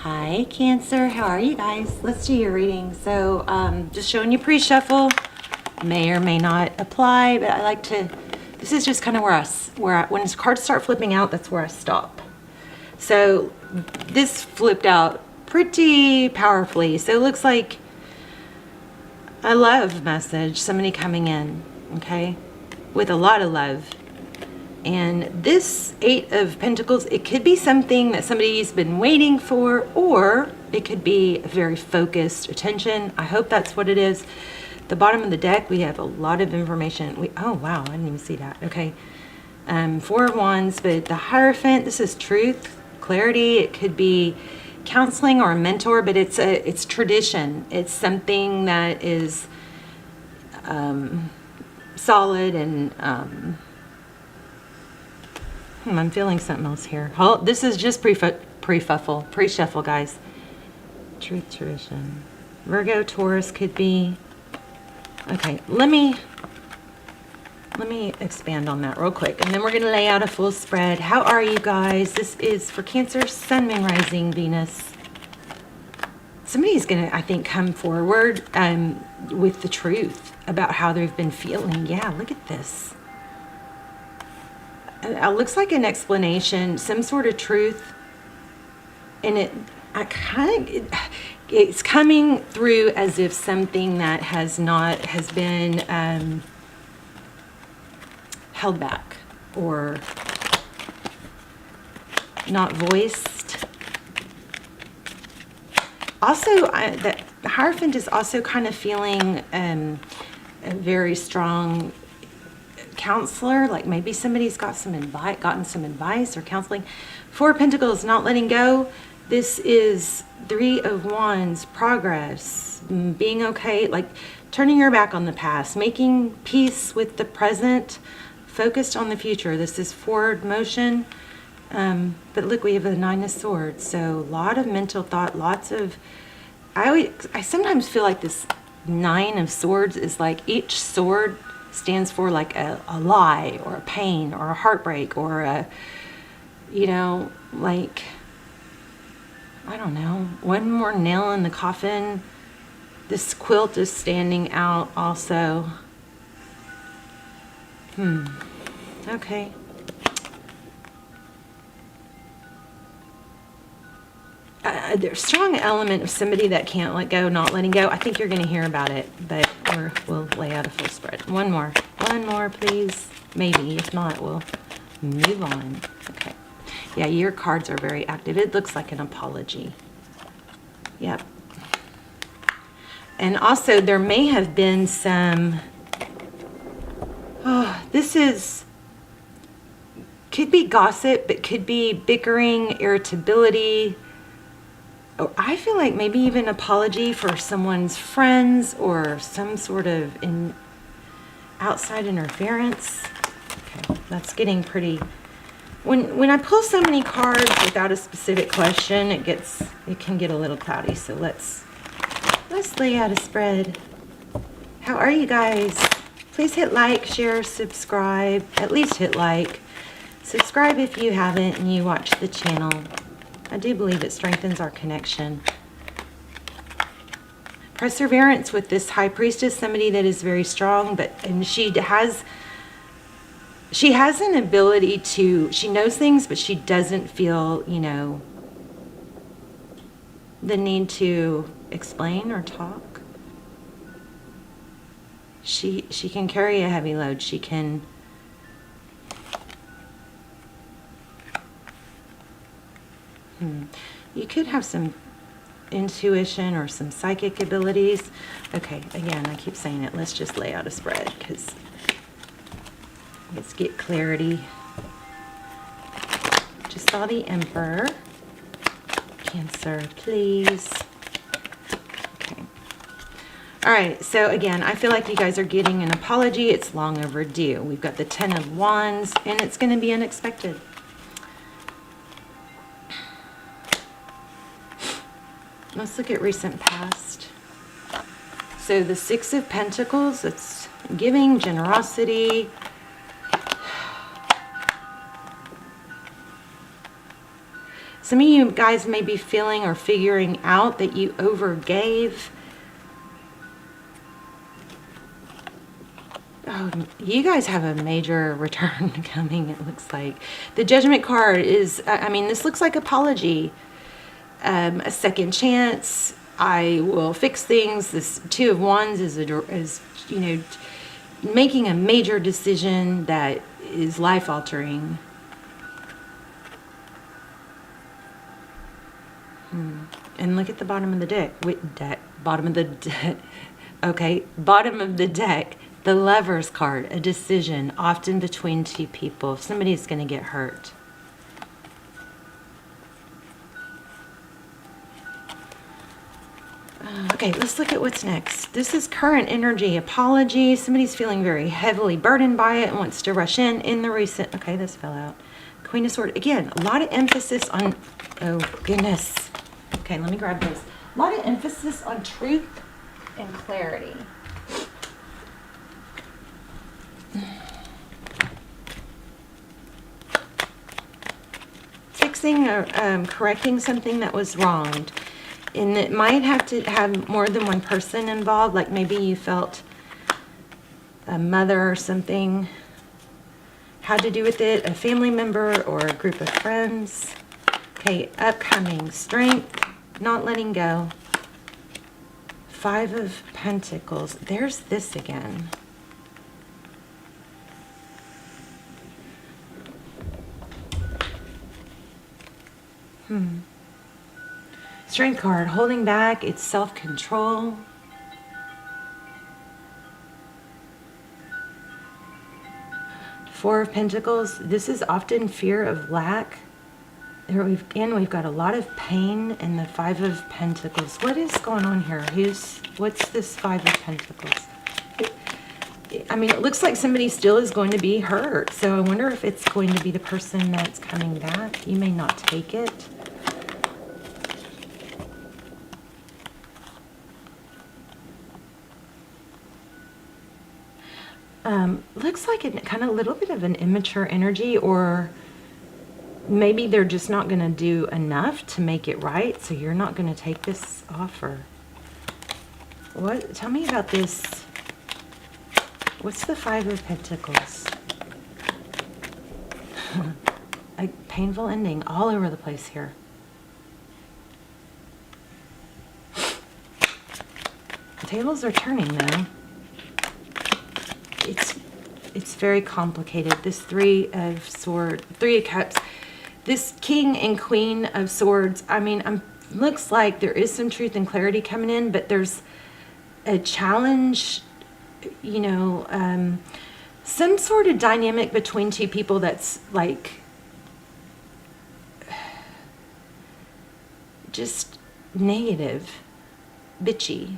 Hi Cancer, how are you guys? Let's do your reading. So just showing you pre-shuffle, may or may not apply, but I like to, this is just kind of when cards start flipping out, that's where I stop. So this flipped out pretty powerfully. So it looks like a love message, somebody coming in, okay, with a lot of love. And this Eight of Pentacles, it could be something that somebody's been waiting for, or it could be a very focused attention. I hope that's what it is. The bottom of the deck, we have a lot of information. Oh, wow, I didn't even see that. Okay. Four of Wands, but the Hierophant, this is truth, clarity. It could be counseling or a mentor, but it's tradition. It's something that is solid and... I'm feeling something else here. This is just pre-shuffle, guys. Truth, tradition. Virgo, Taurus could be. Okay, let me expand on that real quick, and then we're going to lay out a full spread. How are you guys? This is for Cancer, Sun, Moon, Rising, Venus. Somebody's going to, I think, come forward with the truth about how they've been feeling. Yeah, look at this. It looks like an explanation, some sort of truth, and it's coming through as if something that has been held back or not voiced. Also, the Hierophant is also kind of feeling a very strong counselor, like maybe somebody's gotten some advice or counseling. Four of Pentacles, not letting go. This is Three of Wands, progress, being okay, like turning your back on the past, making peace with the present, focused on the future. This is forward motion. But look, we have a Nine of Swords, so a lot of mental thought, lots of, I sometimes feel like this Nine of Swords is like each sword stands for like a lie or a pain or a heartbreak or a, like, I don't know, one more nail in the coffin. This quilt is standing out also. Okay. There's a strong element of somebody that can't let go, not letting go. I think you're going to hear about it, but we'll lay out a full spread. One more, please. Maybe. If not, we'll move on. Okay. Yeah, your cards are very active. It looks like an apology. Yep. And also, there may have been some... could be gossip, but could be bickering, irritability. Oh, I feel like maybe even apology for someone's friends or some sort of outside interference. Okay, that's getting pretty... When I pull so many cards without a specific question, it can get a little cloudy. So let's lay out a spread. How are you guys? Please hit like, share, subscribe. At least hit like. Subscribe if you haven't and you watch the channel. I do believe it strengthens our connection. Perseverance with this High Priestess, somebody that is very strong, and she has an ability to, she knows things, but she doesn't feel, the need to explain or talk. She can carry a heavy load. She can... You could have some intuition or some psychic abilities. Okay, again, I keep saying it. Let's just lay out a spread because let's get clarity. Just saw the Emperor. Cancer, please. Okay. All right, so again, I feel like you guys are getting an apology. It's long overdue. We've got the Ten of Wands, and it's going to be unexpected. Let's look at recent past. So the Six of Pentacles, it's giving, generosity. Some of you guys may be feeling or figuring out that you overgave. Oh, you guys have a major return coming, it looks like. The Judgment card is, I mean, this looks like apology. A second chance. I will fix things. This Two of Wands is you know, making a major decision that is life-altering. And look at the bottom of the deck. Bottom of the deck. Okay, bottom of the deck. The Lover's card, a decision, often between two people. Somebody's going to get hurt. Okay, let's look at what's next. This is current energy, apology. Somebody's feeling very heavily burdened by it and wants to rush in the recent. Okay, this fell out. Queen of Swords. Again, a lot of emphasis on, oh goodness. Okay, let me grab this. A lot of emphasis on truth and clarity. Fixing or correcting something that was wronged. And it might have to have more than one person involved, like maybe you felt a mother or something had to do with it, a family member or a group of friends. Okay, upcoming strength, not letting go. 5 of Pentacles. There's this again. Strength card, holding back, it's self-control. Four of Pentacles, this is often fear of lack. There we've got a lot of pain in the 5 of Pentacles. What is going on here? What's this 5 of Pentacles? I mean, it looks like somebody still is going to be hurt. So I wonder if it's going to be the person that's coming back. You may not take it. Looks like a kind of little bit of an immature energy, or maybe they're just not going to do enough to make it right, so you're not going to take this offer. What? Tell me about this. What's the 5 of Pentacles? A painful ending all over the place here. The tables are turning though. It's very complicated. This 3 of Cups, this King and Queen of Swords. I mean, looks like there is some truth and clarity coming in, but there's a challenge, you know, some sort of dynamic between two people that's like just negative, bitchy.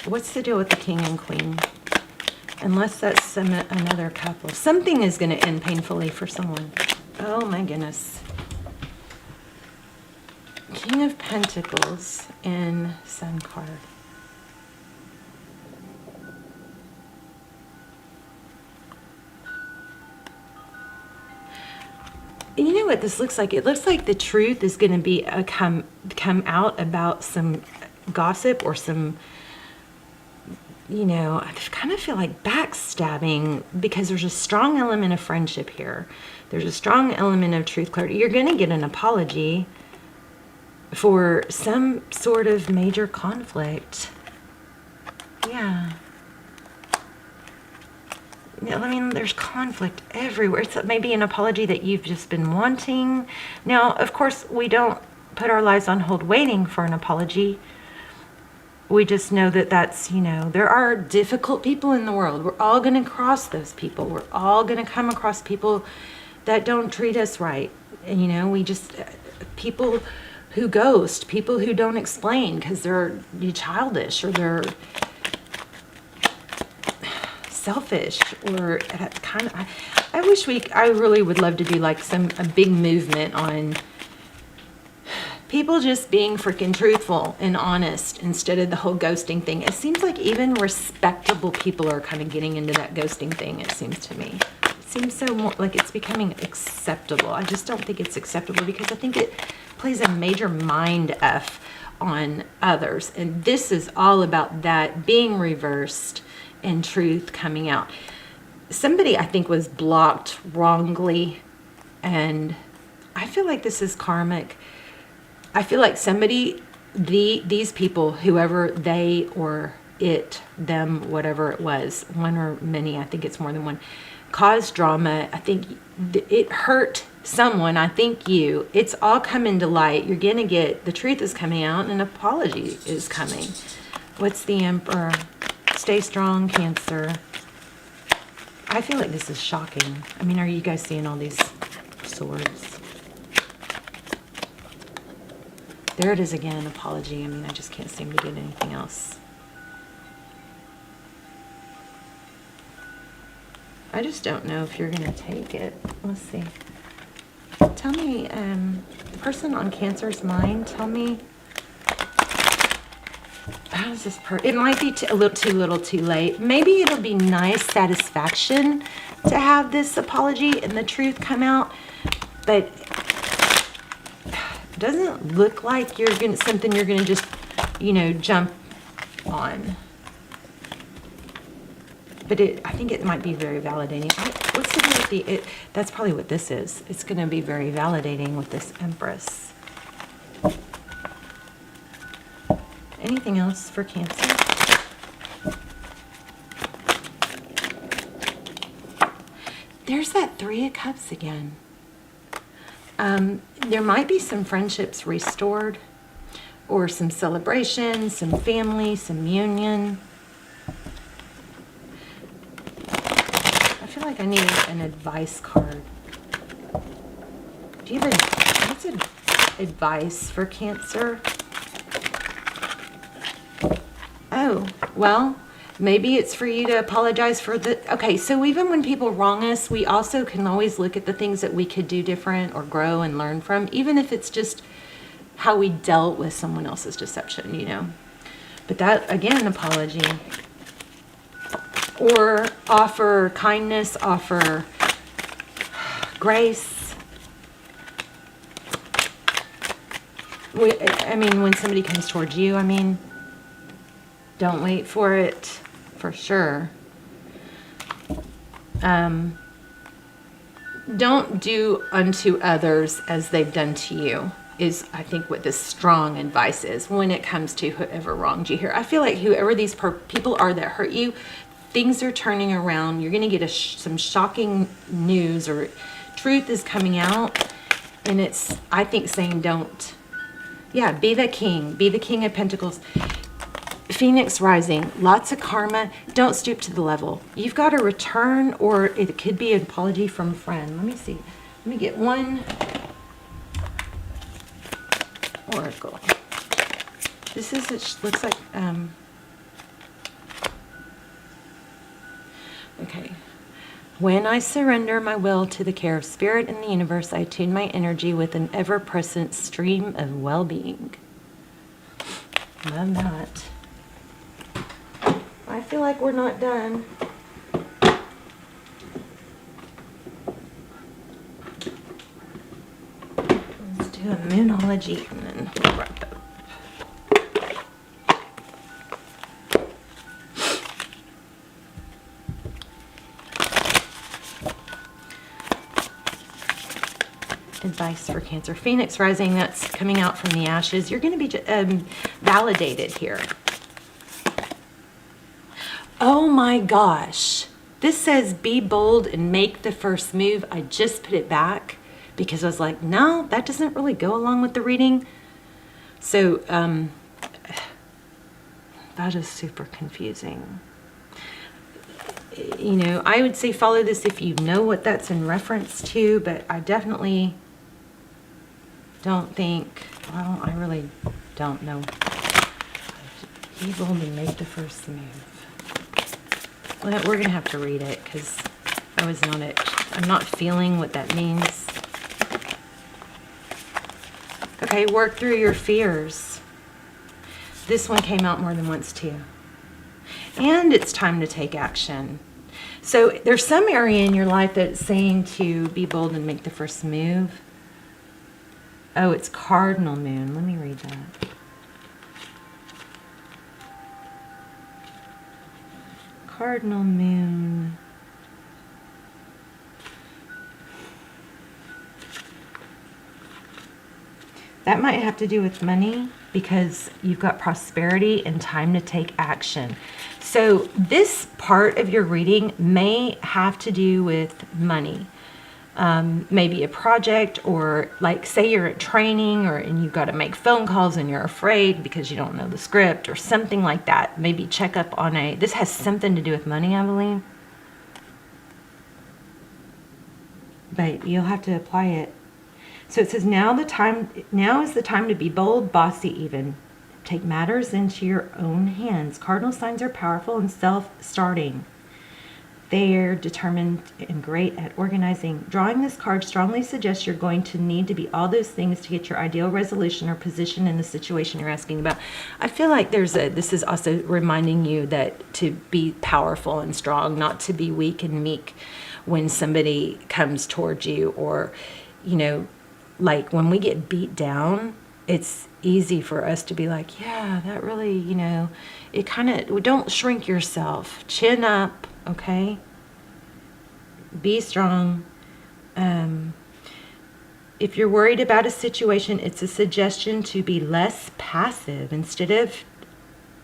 What's the deal with the King and Queen? Unless that's another couple. Something is going to end painfully for someone. Oh my goodness. King of Pentacles and Sun card. You know what this looks like? It looks like the truth is going to be come out about some gossip or some, you know, I kind of feel like backstabbing, because there's a strong element of friendship here. There's a strong element of truth, clarity. You're going to get an apology for some sort of major conflict. Yeah. I mean, there's conflict everywhere. It's maybe an apology that you've just been wanting. Now, of course, we don't put our lives on hold waiting for an apology. We just know that that's, you know, there are difficult people in the world. We're all going to cross those people. We're all going to come across people that don't treat us right. And, you know, we just, people who ghost, people who don't explain because they're childish or they're selfish or kind of, I wish I really would love to do like a big movement on people just being freaking truthful and honest instead of the whole ghosting thing. It seems like even respectable people are kind of getting into that ghosting thing, it seems to me. It seems so more like it's becoming acceptable. I just don't think it's acceptable because I think it plays a major mind F on others. And this is all about that being reversed and truth coming out. Somebody, I think, was blocked wrongly, and I feel like this is karmic. I feel like somebody, these people, whoever they or it, them, whatever it was, one or many, I think it's more than one, caused drama. I think it hurt someone. I think you. It's all coming to light. You're going to get, the truth is coming out and an apology is coming. What's the Emperor? Stay strong, Cancer. I feel like this is shocking. I mean, are you guys seeing all these swords? There it is again, apology. I mean, I just can't seem to get anything else. I just don't know if you're going to take it. Let's see. Tell me, the person on Cancer's mind, tell me, how does this it might be a little too late. Maybe it'll be nice satisfaction to have this apology and the truth come out, but it doesn't look like something you're gonna just, jump on. But I think it might be very validating. What's the deal with that's probably what this is. It's gonna be very validating with this Empress. Anything else for Cancer? There's that Three of Cups again. There might be some friendships restored, or some celebration, some family, some union. I feel like I need an advice card. Do you have what's advice for Cancer? Oh, well, maybe it's for you to apologize for okay, so even when people wrong us, we also can always look at the things that we could do different or grow and learn from, even if it's just how we dealt with someone else's deception, But that, again, apology. Or offer kindness, offer grace. I mean, when somebody comes towards you, don't wait for it, for sure. Don't do unto others as they've done to you is, I think, what this strong advice is when it comes to whoever wronged you here. I feel like whoever these people are that hurt you, things are turning around. You're going to get some shocking news, or truth is coming out, and it's, I think, saying don't. Yeah, be the king of pentacles. Phoenix rising, lots of karma. Don't stoop to the level. You've got to return, or it could be an apology from a friend. Let me see. Let me get one oracle. This is, it looks like, okay. When I surrender my will to the care of spirit in the universe, I tune my energy with an ever-present stream of well-being. Love that. I feel like we're not done. Let's do a Moonology and then wrap up. Advice for Cancer. Phoenix rising, that's coming out from the ashes. You're going to be validated here. Oh my gosh. This says be bold and make the first move. I just put it back because I was like, no, that doesn't really go along with the reading. So that is super confusing. I would say follow this if you know what that's in reference to, but I definitely don't think, well, I really don't know. Be bold and make the first move. Well, we're going to have to read it because I'm not feeling what that means. Okay, work through your fears. This one came out more than once too. And it's time to take action. So there's some area in your life that's saying to be bold and make the first move. Oh, it's cardinal moon. Let me read that. Cardinal moon. That might have to do with money because you've got prosperity and time to take action. So this part of your reading may have to do with money. Maybe a project, or like say you're at training and you've got to make phone calls and you're afraid because you don't know the script or something like that. Maybe check up on this has something to do with money, I believe. But you'll have to apply it. So it says now is the time to be bold, bossy even. Take matters into your own hands. Cardinal signs are powerful and self-starting. They're determined and great at organizing. Drawing this card strongly suggests you're going to need to be all those things to get your ideal resolution or position in the situation you're asking about. I feel like this is also reminding you that to be powerful and strong, not to be weak and meek when somebody comes towards you, or, you know, like when we get beat down, it's easy for us to be like, yeah, that really, you know, it kind of, don't shrink yourself. Chin up, okay? Be strong. If you're worried about a situation, it's a suggestion to be less passive.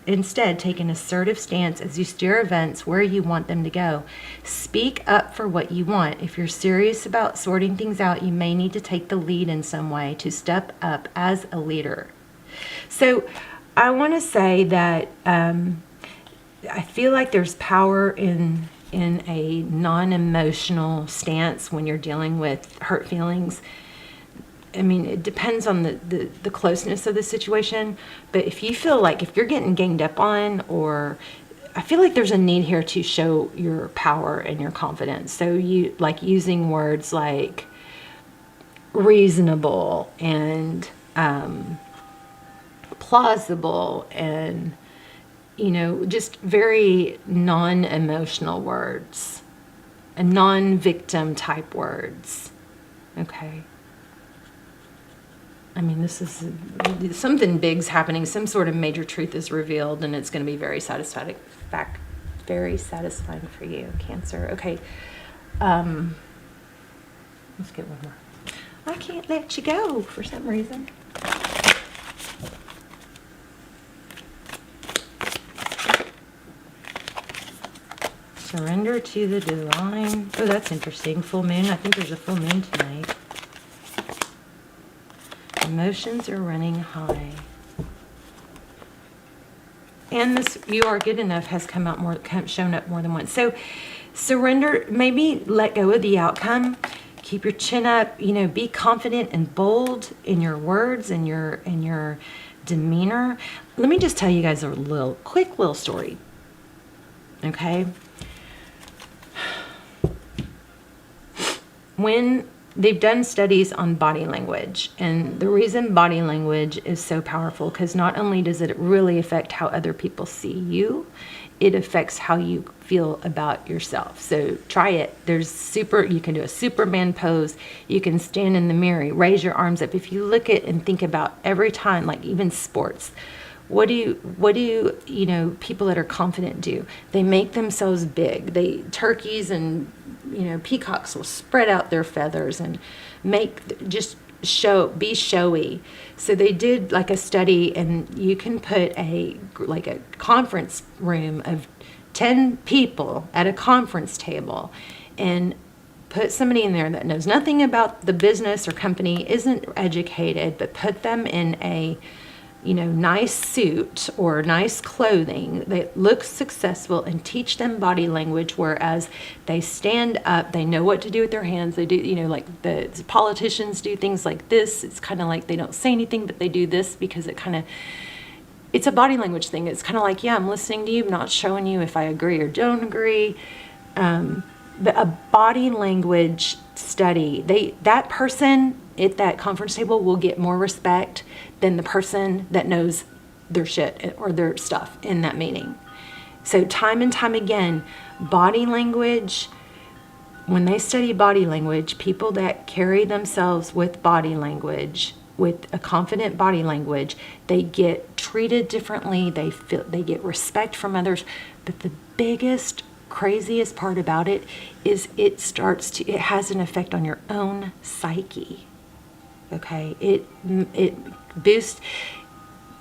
Instead, take an assertive stance as you steer events where you want them to go. Speak up for what you want. If you're serious about sorting things out, you may need to take the lead in some way to step up as a leader. So I want to say that I feel like there's power in a non-emotional stance when you're dealing with hurt feelings. I mean, it depends on the closeness of the situation, but if you feel like if you're getting ganged up on, or I feel like there's a need here to show your power and your confidence. So you like using words like reasonable and plausible and, you know, just very non-emotional words and non-victim type words. Okay. I mean, this is something big's happening. Some sort of major truth is revealed, and it's going to be very satisfying. Very satisfying for you, Cancer. Okay, let's get one more. I can't let you go for some reason. Surrender to the divine. Oh, that's interesting. Full moon. I think there's a full moon tonight. Emotions are running high. And this "you are good enough" has shown up more than once. So surrender, maybe let go of the outcome. Keep your chin up, you know, be confident and bold in your words and your demeanor. Let me just tell you guys a quick little story. Okay? When they've done studies on body language, and the reason body language is so powerful, because not only does it really affect how other people see you, it affects how you feel about yourself. So try it. You can do a Superman pose. You can stand in the mirror, raise your arms up. If you look at and think about every time, like even sports, what do you know, people that are confident do? They make themselves big. Turkeys and, you know, peacocks will spread out their feathers and be showy. So they did like a study, and you can put a conference room of 10 people at a conference table and put somebody in there that knows nothing about the business or company, isn't educated, but put them in a, you know, nice suit or nice clothing that looks successful, and teach them body language, whereas they stand up, they know what to do with their hands. They do, you know, like the politicians do things like this. It's kind of like they don't say anything, but they do this because it's a body language thing. It's kind of like, yeah, I'm listening to you, I'm not showing you if I agree or don't agree. But a body language study, that person at that conference table will get more respect than the person that knows their shit or their stuff in that meeting. So time and time again, body language, when they study body language, people that carry themselves with body language, with a confident body language, they get treated differently, they get respect from others. But the biggest, craziest part about it is it has an effect on your own psyche. Okay? It boosts.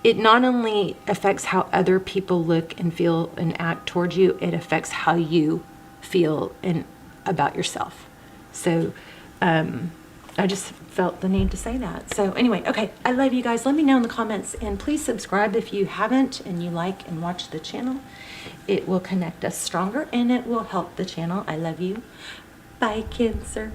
It not only affects how other people look and feel and act towards you, it affects how you feel and about yourself. So I just felt the need to say that. So anyway, okay, I love you guys. Let me know in the comments, and please subscribe if you haven't and you like and watch the channel. It will connect us stronger and it will help the channel. I love you. Bye, Cancer.